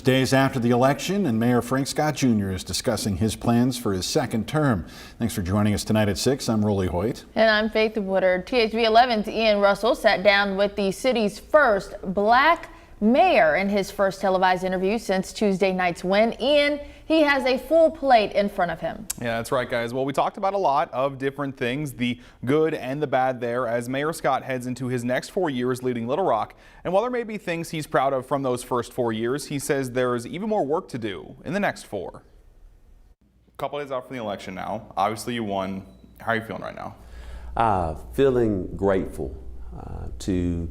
Days after the election, and Mayor Frank Scott Jr. is discussing his plans for his second term. Thanks for joining us tonight at 6. I'm Rolly Hoyt. And I'm Faith Woodard. THV 11's Ian Russell sat down with the city's first black mayor in his first televised interview since Tuesday night's win. Ian, he has a full plate in front of him. Yeah, that's right, guys. Well, we talked about a lot of different things, the good and the bad there, as Mayor Scott heads into his next 4 years leading Little Rock. And while there may be things he's proud of from those first 4 years, he says there's even more work to do in the next 4. A couple days out from the election now. Obviously, you won. How are you feeling right now? Feeling grateful to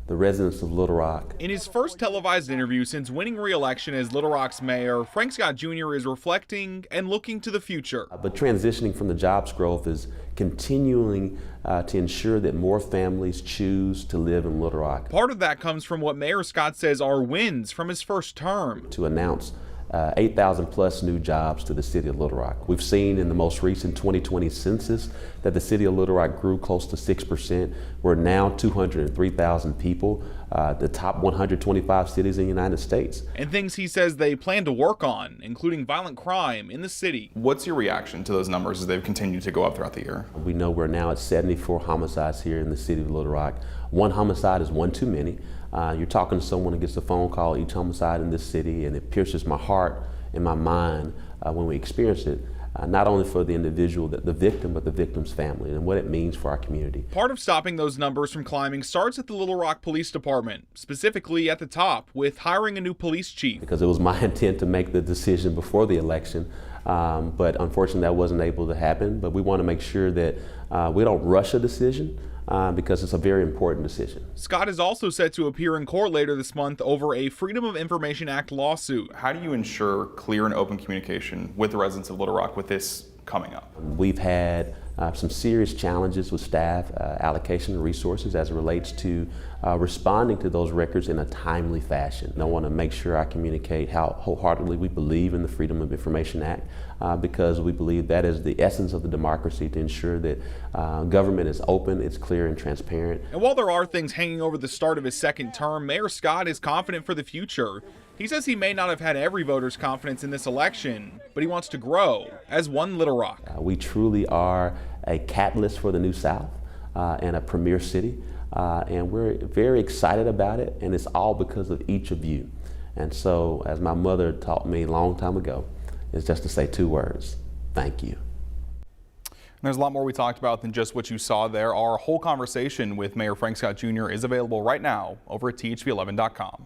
the residents of Little Rock. In his first televised interview since winning re-election as Little Rock's mayor, Frank Scott Jr. is reflecting and looking to the future. But transitioning from the jobs growth is continuing to ensure that more families choose to live in Little Rock. Part of that comes from what Mayor Scott says are wins from his first term. To announce 8,000 plus new jobs to the city of Little Rock. We've seen in the most recent 2020 census that the city of Little Rock grew close to 6%. We're now 203,000 people, the top 125 cities in the United States. And things he says they plan to work on, including violent crime in the city. What's your reaction to those numbers as they've continued to go up throughout the year? We know we're now at 74 homicides here in the city of Little Rock. One homicide is one too many. You're talking to someone who gets a phone call each homicide in this city, and it pierces my heart and my mind when we experience it, not only for the individual, the victim, but the victim's family and what it means for our community. Part of stopping those numbers from climbing starts at the Little Rock Police Department, specifically at the top with hiring a new police chief. Because it was my intent to make the decision before the election, but unfortunately that wasn't able to happen. But we want to make sure that we don't rush a decision. Because it's a very important decision. Scott is also set to appear in court later this month over a Freedom of Information Act lawsuit. How do you ensure clear and open communication with the residents of Little Rock with this coming up? We've had some serious challenges with staff allocation and resources as it relates to responding to those records in a timely fashion. I want to make sure I communicate how wholeheartedly we believe in the Freedom of Information Act because we believe that is the essence of the democracy, to ensure that government is open, it's clear and transparent. And while there are things hanging over the start of his second term, Mayor Scott is confident for the future. He says he may not have had every voter's confidence in this election, but he wants to grow as one Little Rock. We truly are a catalyst for the New South and a premier city, and we're very excited about it, and it's all because of each of you. And so, as my mother taught me a long time ago, is just to say 2 words: thank you. And there's a lot more we talked about than just what you saw there. Our whole conversation with Mayor Frank Scott Jr. is available right now over at THV11.com.